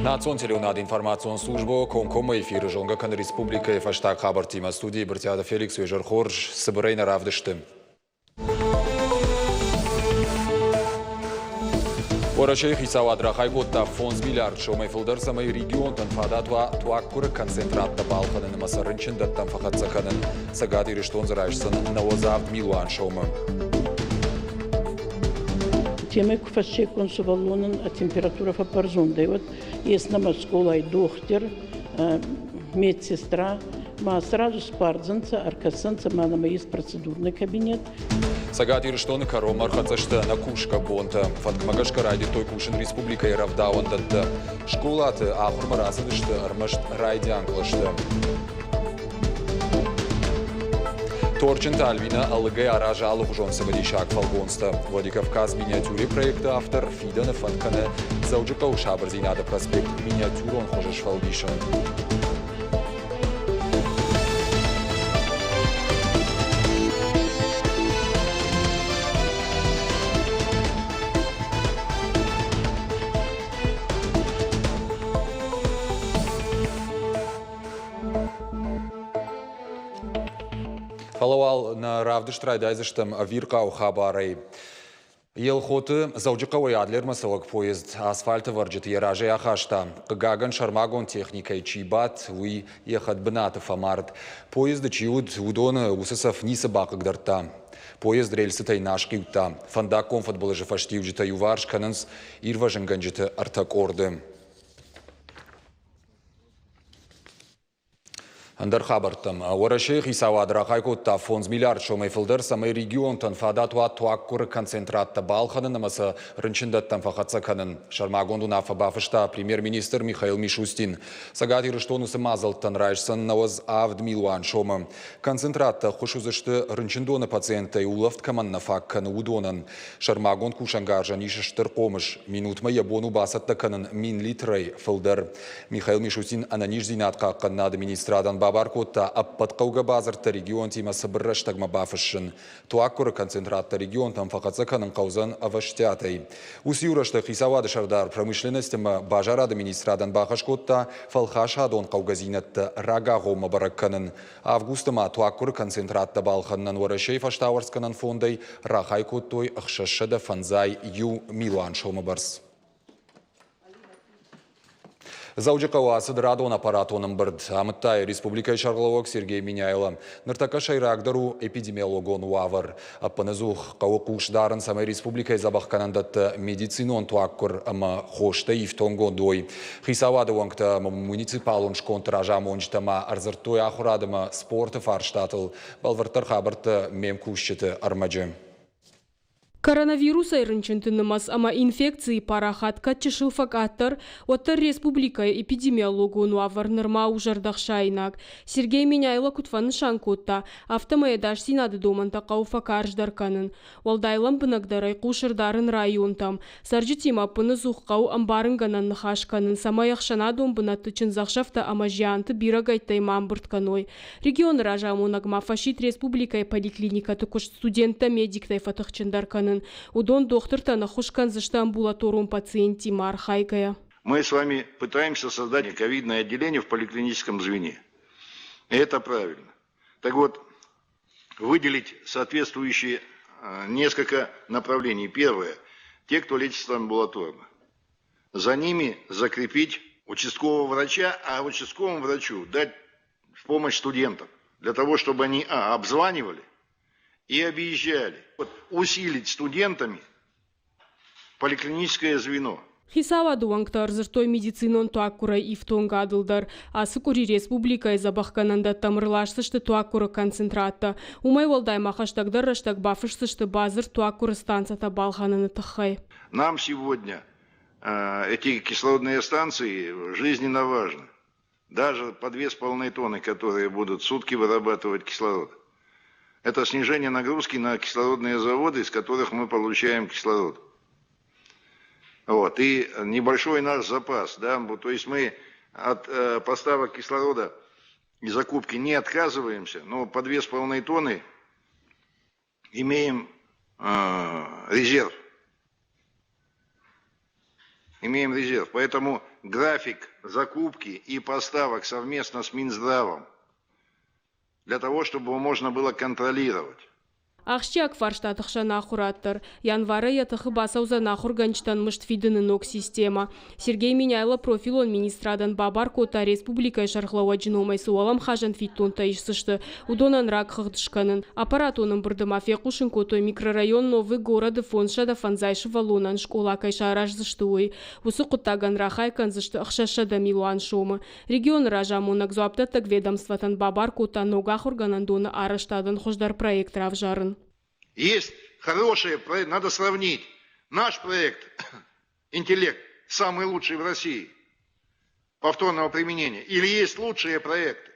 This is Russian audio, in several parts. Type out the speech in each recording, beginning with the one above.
Național informațion slujbo concomă efiră jonga când Republica e fașta xabartima studii Bărteada Felix Uejar Horj Săbărăina ravdăștăm. Orășei Hisauadra Haigota Fons Miliard și o mai făldăr să mai region în fadat toacură concentrat de balcan în măsărâncin de tam facat să canen să gati riștonzăraș să năozav miluan și omă. Тема куфасче консувалунан а температура фапарзунда. И вот есть на школе доктор, медсестра, ма сразу спардзанца, аркасанца, ма на есть процедурный кабинет. Сагати рештоны каро мархацашта на кушка бонта. Фаткмагашка ради той кушин республика и равдаун датта. Школаты ахур марасадышта армашт райди англашта. Торчин Тальвина алгай аража алухжон сабадишак фалгонста. Владикавказ миниатюре проекта автор Фидана Фаткане Зауджикау Шабарзинада проспект миниатюрон хожеш фалбишан. Фалауал на равдыштрай дайзыштым виркау хабарай. Елхоты заужикавай адлер масалак поезд асфальта варджит яраже ахашта. Гаган шармагон техникой чибат уи ехат бната фамарт. Поезд чиуд удона усасав ниса бакагдарта. Поезд рельсы тайнашки ута. Фанда комфорт было же фаштивджита юварш кананс ирважен ганджита артакорды. Андер хабартам. Орашей Хисауадра Хайкота Фонс Миллиард шомай филдер самай регион тан фадатуа туаккур концентратта балханын намаса рынчындаттан фахатса канын. Шармагонду нафа бафышта премьер-министр Михаил Мишустин. Сагати рыштонусы мазалтан райшсан наваз авд милуан шома. Концентратта хушузышты рынчындоны пациентай улафт каман нафаккан удонан. Шармагон кушангаржа нишыштыр комыш. Минутма ябону басатта канын мин литрай филдер. Михаил Мишустин ананиш зинатка канна администрадан Бабаркота аппаткауга базарта регион тима сабырраштагма бафышын. Туаккура концентратта регион там фахацаканын каузан аваштятай. Усиурашта Хисавады шардар промышленностима бажар администрадан бахашкотта фалхашадон каугазинатта рагагома баракканын. Августама туаккура концентратта балханнан Орашей фаштауарсканан фондай рахайкоттой ахшашада фанзай ю милуан шомабарс. Заужикава садрадон аппаратоном бырд. Амыттай республика шарловок Сергей Миняйла. Ныртака шайрагдару эпидемиологон уавар. Аппаназух кауқуштарын самай республика забахканандат медицинон туаккур ама хошта ифтонгон дой. Хисавады вангта муниципалон шконтража мончтама арзартой ахурадама спорты фарштатыл. Балвартар хабарта мемкушчеты армаджи. Коронавирус айрынчынтынымас ама инфекции парахат катчышыл факаттар оттар республика эпидемиологуну аварнырма ужардахшайнак. Сергей Миняйла кутфаны шанкотта автомаядаш синады доманта кауфакарждарканын. Олдайлам бынагдарай кушырдарын районтам. Саржитима пыны зухкау амбарынганан нахашканын. Самаяхшана домбынаты чынзахшафта ама жианты бирагайттай мамбыртканой. Регион ражамунагма фашит республика поликлиника тукуш студента медиктай фатахчындарканын. Удон доктор-то нахушкан за амбулаторум пациенти мархайкая. Мы с вами пытаемся создать ковидное отделение в поликлиническом звене. И это правильно. Так вот, выделить соответствующие несколько направлений. Первое. Те, кто лечится амбулаторно. За ними закрепить участкового врача, а участковому врачу дать в помощь студентам. Для того, чтобы они обзванивали и объезжали. Вот, усилить студентами поликлиническое звено. Хисаваду вангтар зыртой медицинон туаккура ифтонгадылдар. Асыкури республика забахкананда тамырлашсышты туаккура концентратта. Умай волдай махаштагдар раштаг бафышсышты базыр туаккура станцията балхананы тахай. Нам сегодня эти кислородные станции жизненно важны. Даже по 2,5 тонны, которые будут в сутки вырабатывать кислород. Это снижение нагрузки на кислородные заводы, из которых мы получаем кислород. Вот. И небольшой наш запас. Да? То есть мы от поставок кислорода и закупки не отказываемся, но по 2,5 тонны имеем резерв. имеем резерв. Поэтому график закупки и поставок совместно с Минздравом, для того, чтобы его можно было контролировать. Ахщак фарштатықша нахураттыр. Январы ятықы басауза нахурганчтан мыштфидыны нок система. Сергей Миняйло профилон министрадан бабар кота республика шархлауа джиномай суалам хажан фиттунта ишсышты. Удонан рак хыхдышканын. Аппаратоным бұрдымафе кушын котой микрорайон новый города фоншада фанзайшы валунан школа кайша аражзышты. Усы құттаган рахайканзышты ақшашада милуан шомы. Регион ражамонак зуаптатак ведомстватан бабар кота ногахурганан дона араштадан хождар проект равжарын. Есть хорошие проекты, надо сравнить. Наш проект «Интеллект» самый лучший в России повторного применения. Или есть лучшие проекты.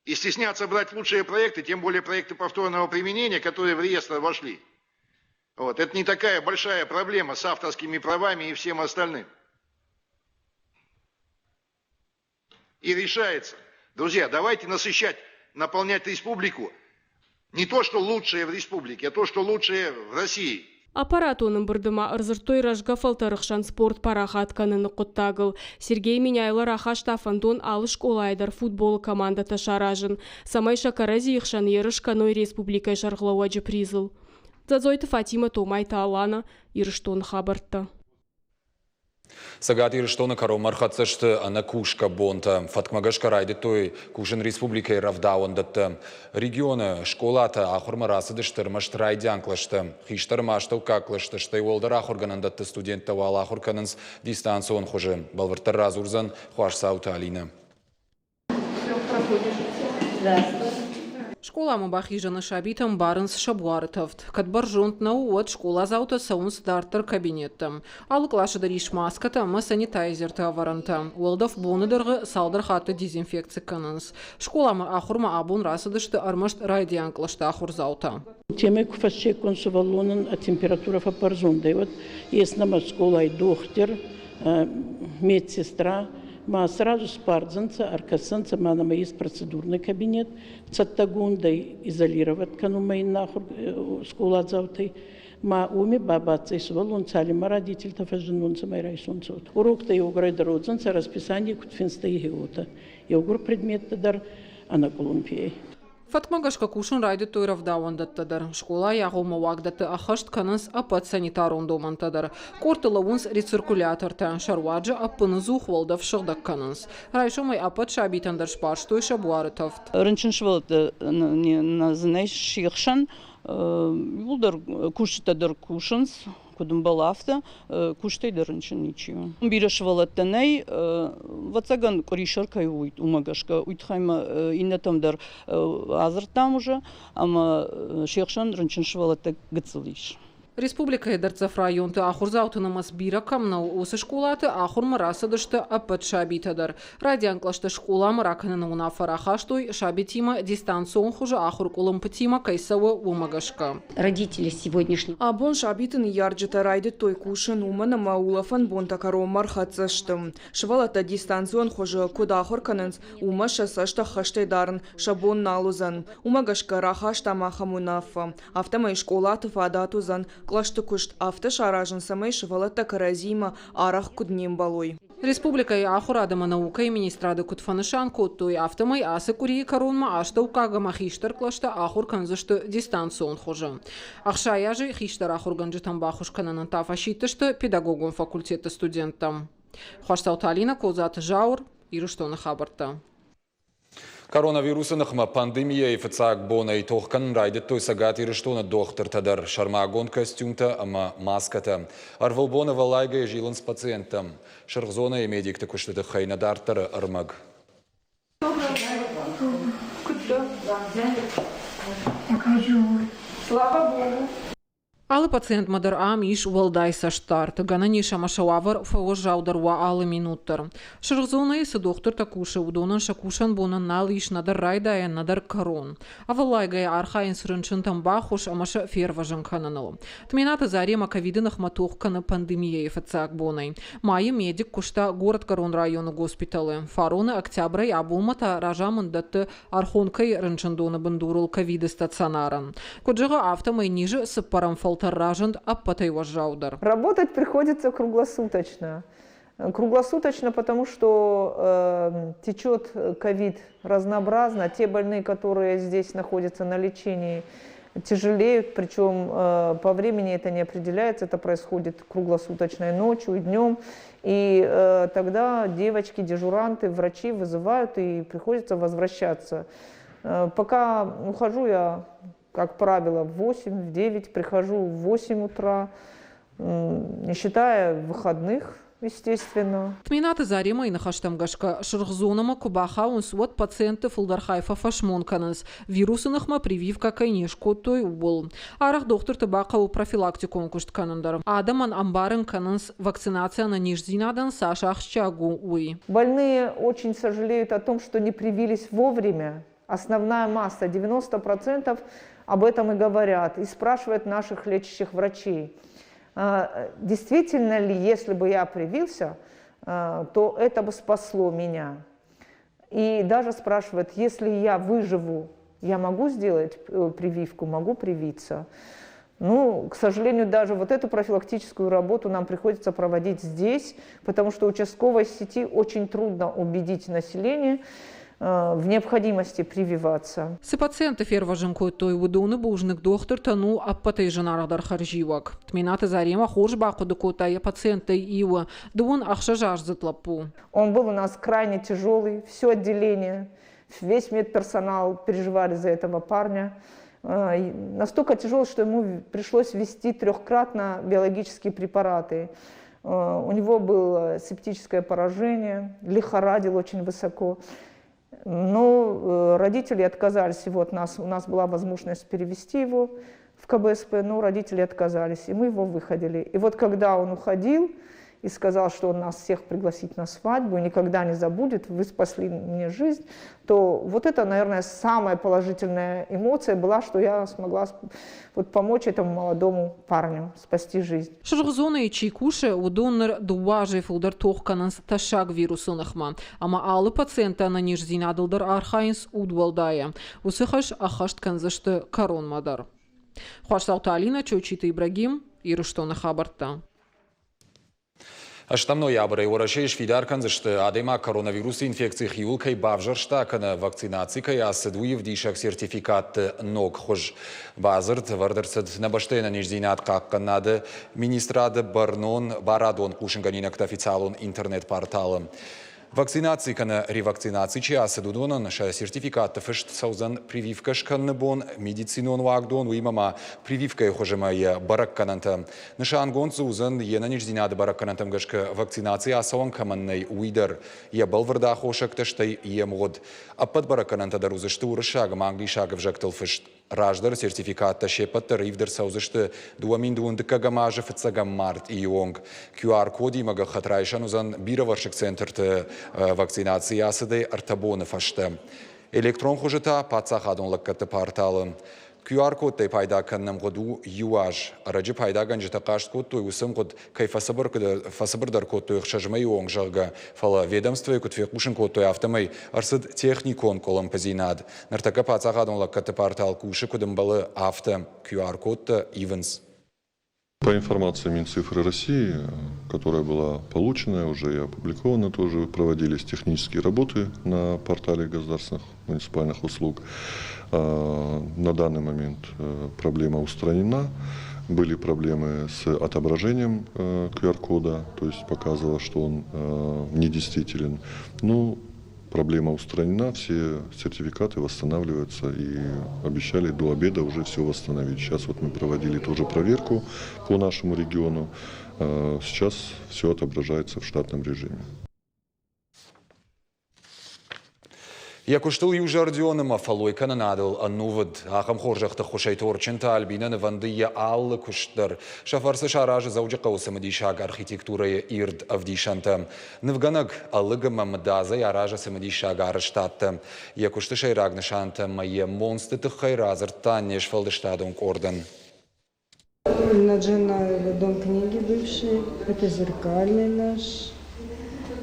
И стесняться брать лучшие проекты, тем более проекты повторного применения, которые в реестр вошли. Вот. Это не такая большая проблема с авторскими правами и всем остальным. И решается. Друзья, давайте наполнять республику не то, что лучшее в республике, а то, что лучшее в России. Аппаратоным бұрдыма ырзыртой ражгафалтарықшан спорт парахатканын құттагыл. Сергей Миняйло раха штафандон алыш колайдар футбол команда ташаражын. Самай шакарази ихшан ерыш каной республикай шарғлауаджы призыл. Зазойты Фатима Томай Таалана ирыштон хабарты. Сагат ирыштоны каро мархатсышты ана кушка бонта. Фатмагашка райды той кушын республикай равдауандатты. Регионы школата ахурмарасы дыштырмашт райдянклашты. Хиштырмаштау каклашты. Штай олдар ахурганандатты студентта вал ахурканынс дистанцион хуже. Балвыртар разурзан хуашсаута Алина. Школа мабахижаны шабитам барынс шабуарытовт. Кадбаржунт науот школа заута саун стартер кабинеттам. Алы клашыдар ишмаската ма санитайзерта аваранта. Уолдов боныдырғы салдар хаты дезинфекция канынс. Школа ма ахурма абун расыдышты армашт райдианклашты ахур заута. Темой куфасче консувалонын температура фапарзунда. Вот есть на школа и доктор, медсестра. Ма сразу спардзанца, аркасанца, мана есть процедурный кабинет, цаттагундай изолировать канумай нахур школа заутай. Ма уми бабаца и свалон цалима родитель тафажинунца майрай солнцот. Урок-то и уграйда родзанца, расписание кутфинста и геота. И угр предмет дар анаколумпией. Фатмагашка кушын райды той равдауандаттадар. Школа яғылма вагдаты ахашт канынс апат санитарон домантадар. Кортылауынс рециркуляторта. Шарваджа аппыны зухвалдав шығдак канынс. Райшомай апат шабитандар шпарштой шабуарытавт. Рынчыншвалды назынай шиғшан. Улдар кушытадар кушынс. Кудum balafta kuştaydı rınçın içiyor. Bir şvalattanay вацаган коришаркай уйт умагашка уйтхайма иннатамдар азыртам уже ама шехшан рынчын швалатта гыцылиш. Республика Эдерцев районты ахурзаутынымыз биракамнау осы школаты ахурма расыдышты аппат шабитадар. Радианклашты школа мраканын унафарахаштой шабитима дистанцион хуже ахур колымпытима кайсавы умагашка. Родители сегодняшние. Абон шабитын ярджыта райды той кушын умана маулафан бонтакаро мархатсыштым. Швалата дистанцион хуже кудахур канынс ума шасашта хаштайдарын шабон налузан. Умагашка рахашта махамунафа. Автомай школаты фадатузан. Клашты кушт автош аражын самай шывалата каразима арах куднем балой. Республика и ахурадама наука и министрады кутфанышан коттой автомай асы курии коронма аштаукагама хиштар клашта ахур канзышты дистанцион хожа. Ахшая же хиштар ахур ганджитам бахушкананан тафашитышты педагогон факультета студентам. Хуашсаута Алина Козат Жаур ирыштоны хабарта. Коронавирусынықма пандемия ифыцак бона и тоққан райдет той сагат ирыштоны доктор тадар шармагон костюмта ама маската. Арвал бона валайга жилын с пациентам. Шырғзона и медикті күштіді хайнадартары ырмаг. Слава Богу! Алы пациент мадар иш валдайса штарт. Ганани шамашавар фавожаударва алы минуттар. Шыргзона есе доктор такуша удонан шакушан бонан нал иш надар райдая надар корон. Авалайгай архаин срынчын тамбахуш амаша ферважан кананал. Тмината зарема ковидынах матохкана пандемия ефацак бонай. Майя медик кушта город корон району госпиталы. Фароны октябрай абулмата ражамын датты архонкай рынчындона бандурул ковиды стационаран. Коджага автомай ниже с парамфалта тарражанд аппатай важаудар. Работать приходится круглосуточно. Круглосуточно, потому что течет ковид разнообразно. Те больные, которые здесь находятся на лечении, тяжелеют, причем по времени это не определяется, это происходит круглосуточно и ночью, и днем. И тогда девочки, дежуранты, врачи вызывают, и приходится возвращаться. Пока ухожу я, как правило, в 8, в 9, прихожу в 8 утра, не считая выходных, естественно. Тминаты зарима и нахаштамгашка шыргзонама кубаха унсуат пациенты фулдархайфа фашмонканас. Вирусынахма прививка кайнешко той убол. Арах доктор табака у профилактику онкушт канандар. Адаман амбарын кананс вакцинация на нижзинадан Саша Ахчагу уи. Больные очень сожалеют о том, что не привились вовремя. Основная масса, 90% об этом и говорят. И спрашивают наших лечащих врачей. Действительно ли, если бы я привился, то это бы спасло меня. И даже спрашивают, если я выживу, я могу сделать прививку, могу привиться. Ну, к сожалению, даже вот эту профилактическую работу нам приходится проводить здесь, потому что участковой сети очень трудно убедить население в необходимости прививаться. Си пациенты ферваженко той удоны бужник доктор тану аппатай жанардар харживак. Тминаты зарима хож бакуды котая пациенты ива, дун ахша жажзатлапу. Он был у нас крайне тяжелый, все отделение, весь медперсонал переживали за этого парня. Настолько тяжелый, что ему пришлось ввести 3-кратно биологические препараты. У него было септическое поражение, лихорадил очень высоко. Но родители отказались его от нас. У нас была возможность перевести его в КБСП, но родители отказались, и мы его выходили. И вот когда он уходил и сказал, что он нас всех пригласит на свадьбу, никогда не забудет, вы спасли мне жизнь, то вот это, наверное, самая положительная эмоция была, что я смогла вот помочь этому молодому парню, спасти жизнь. Шыргзона и чайкуше удоннер дуажи фулдар тохкананс ташаг вирусынахма. Ама алы пациента на нижзинадылдар архайнс удвалдая. Усыхаш ахашт канзашты коронмадар. Хуашсаута Алина, Чойчита Ибрагим, Ирыштона Хабарта. Штамной ябры урашей швидаркан, что адема коронавируса инфекции хиулкой бавжарштакана вакцинации асадуев дишак сертификат ног хож базарт вардерсад набаштена ниждинат какканады министрады барнон барадон кушинганинакт официалон интернет-порталом. Вакцинации кана ревакцинации асадудонан ша сертификат фешт саузан прививкашкан бон медицинон вагдон уимама прививка хожемая бараккананта. Нышан гонцу узан ена ниждинады баракканантам гашка вакцинации асаван каманнай уидар. Я балварда хошак таштай емгод. Аппад бараккананта дарузашты урышагам англишагов жактал фешт. Раждар сертификат шепаттар ивдар саузашты дуамин дундыкагамажа фцагам март и онг. QR-коди мага хатрайшан узан бироваршик центр вакцинации асады артабоны фашты. Электрон хожета пацахадон лаккаты порталы. QR-кодтай пайда каннам году юаж. Арачы пайда ганжыта қашт кодтой усым код кай фасабырдар кодтой хшажмай онг жалга. Фала ведомство кутфе кушын кодтой автомай арсыд техникон колам пазинад. Нартака пацахадон лаккаты портал кушы кодымбалы авто QR-кодта Ивенс. По информации Минцифры России, которая была получена, уже и опубликована, тоже проводились технические работы на портале государственных муниципальных услуг. На данный момент проблема устранена. Были проблемы с отображением QR-кода, то есть показывало, что он недействителен. Но проблема устранена, все сертификаты восстанавливаются и обещали до обеда уже все восстановить. Сейчас вот мы проводили тоже проверку по нашему региону. Сейчас все отображается в штатном режиме. Як уштыл южардионыма фалой кананадыл аннувыд, ахам хоржақты хошайторчынта альбинаны вандыя аллы куштыр. Шафарсы шаражы заужы қаусымы дишаг архитектурая ирд авдишанты. Нывганаг аллыгы мамдаза яражы сымы дишаг арыштатты. Як ушты шайрагны шанты майе монсты тыхай разырттан нешфалды штадун кордын. Наджина дом книги бывший, это зеркальный наш.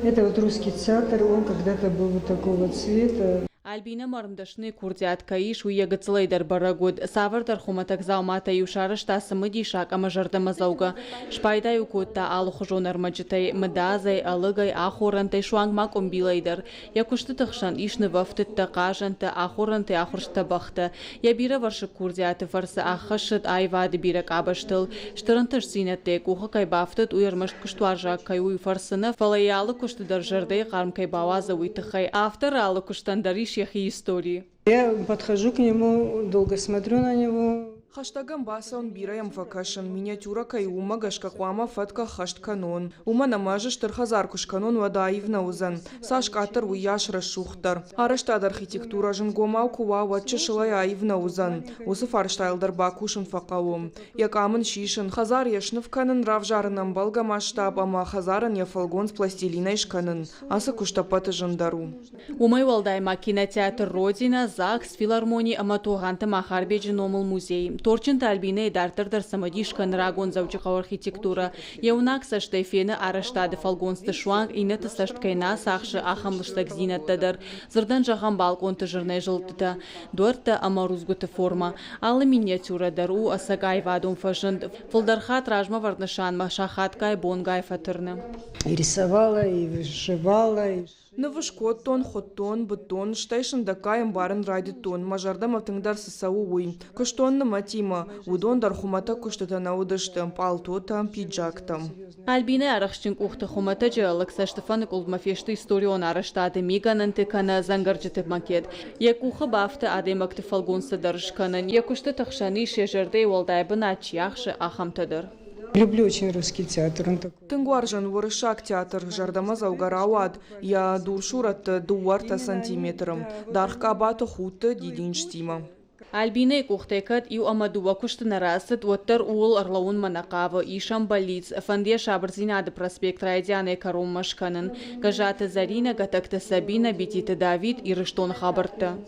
Это вот русский театр, он когда-то был вот такого цвета. Альбина марымдашны курдят каиш уегыцлайдар барагуд. Савардар хуматак заумата юшарышта сымыди шак амажарда зауга. Шпайдай укутта алухужонар маджитай мдазай алыгай ахурантай шуанг макомбилайдар. Якушты тахшан ишны вафтытта кажанты ахурантай ахуршта бахта. Я бира варшы курдяты фарсы ахашыт айвады бира кабаштыл. Штырантыш синетте куха кай бафтыт уярмышт куштуаржак кай уй фарсыны фалаялы кушты даржардай қарм кай баваза уйтыхай. Автор алы куштандариш яхи истории. Я подхожу к нему, долго смотрю на него. Хаштагам баса он бираем факашан. Миниатюра кай ума гашкаквама фатка хашт канон. Ума намажыш тырхазаркуш канон вадаивна узан. Саш катар уяш расшухтар. Араштад архитектура жын гомау куа ватчы шылай аивна узан. Усы фарштайлдар бакушын факауым. Якамын шишын. Хазар яшныв канын равжарынам балга масштаб, ама хазарын яфалгон с пластилина ишканын. Асы куштапаты жындару. Умай валдайма кинотеатр Родина, ЗАГС, филармония, аматуганты Махарбеджи Номал музей. Торчинта Альбина и дартырдар самадишкан рагон завчыхау архитектура. Яунак саштай фені араштады фалгонсты шуанг инеті сашткайна сақшы ахамлыштак зинаттадар. Зырдан жаған балконты жырнай жылтыта. Дуарта амарузгуты форма. Алы миниатюрадар у асагай вадон фажынд. Фылдархат ражма варнышанма шахаткай бонгай фатырны. И рисовала, и вышивала. Навышкот тон, хоттон, бетон, штайшын дакаем барын радитон, мажардам автыңдар сысау уй. Кыштонны матима, удон дар хумата кыштатана удыштым, палтотам, пиджактам. Альбина арахшчин кухты хумата жаалык саштыфаны кулдмафешты историон араштады миганын тыкана зангарджытып макет. Якуха бафты адемакты фалгонсы дарышканын, якушты тахшаны шежердей волдайбын ачияхшы ахамтадыр. Люблю очень русский театр. Он такой. Тынгуаржан ворышак театр жардама заугарауад. Я дуршурат дуарта сантиметром. Дархка бата хута дидинштима. Альбина кухтекат ю амадуа куштынарасыт оттар уол арлаун манакава ишам болиц. Фанде шабрзинады проспект Райдяны каром машканын. Гажата Зарина, гатакта Сабина, битита Давид и Рыштон хабарта.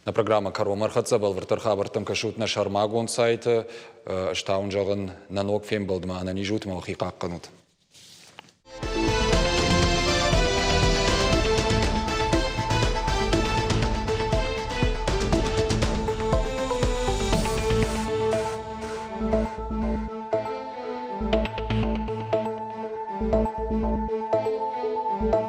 На программа «Каром архатса» был вертархабартам кашут на шармагон сайты, штаун жағын нанок фем болдма, ана не жутма ухи қаққанут.